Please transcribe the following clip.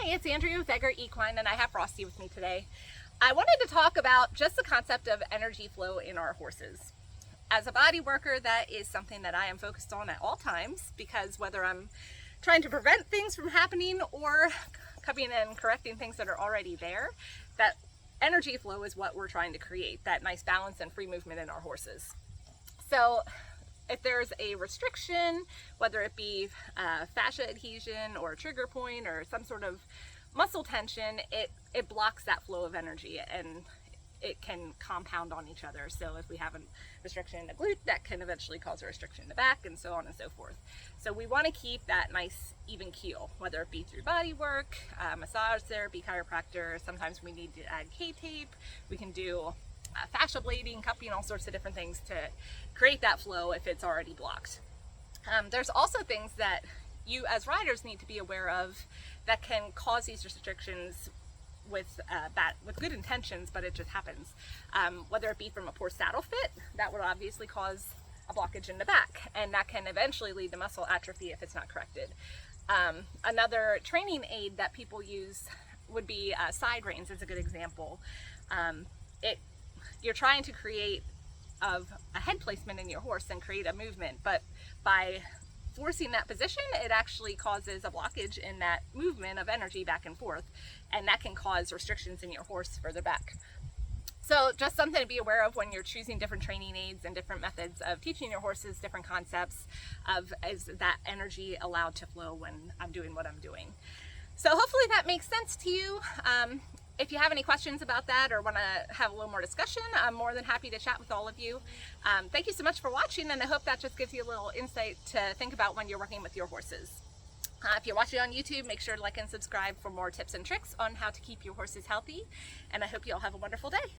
Hi, it's Andrea with Egger Equine, and I have Frosty with me today. I wanted to talk about just the concept of energy flow in our horses. As a body worker, that is something that I am focused on at all times, because whether I'm trying to prevent things from happening or coming in and correcting things that are already there, that energy flow is what we're trying to create, that nice balance and free movement in our horses. So if there's a restriction, whether it be fascia adhesion or trigger point or some sort of muscle tension, it blocks that flow of energy and it can compound on each other. So if we have a restriction in the glute, that can eventually cause a restriction in the back, and so on and so forth. So we want to keep that nice even keel, whether it be through body work, massage therapy, chiropractor. Sometimes we need to add K-tape. We can do fascia blading, cupping, all sorts of different things to create that flow if it's already blocked. There's also things that you as riders need to be aware of that can cause these restrictions with good intentions, but it just happens. Whether it be from a poor saddle fit, that would obviously cause a blockage in the back, and that can eventually lead to muscle atrophy if it's not corrected. Another training aid that people use would be side reins is a good example. You're trying to create a head placement in your horse and create a movement, but by forcing that position, it actually causes a blockage in that movement of energy back and forth, and that can cause restrictions in your horse further back. So just something to be aware of when you're choosing different training aids and different methods of teaching your horses different concepts of is that energy allowed to flow when I'm doing what I'm doing. So hopefully that makes sense to you. If you have any questions about that or want to have a little more discussion, I'm more than happy to chat with all of you. Thank you so much for watching, and I hope that just gives you a little insight to think about when you're working with your horses. If you're watching on YouTube, make sure to like and subscribe for more tips and tricks on how to keep your horses healthy, and I hope you all have a wonderful day.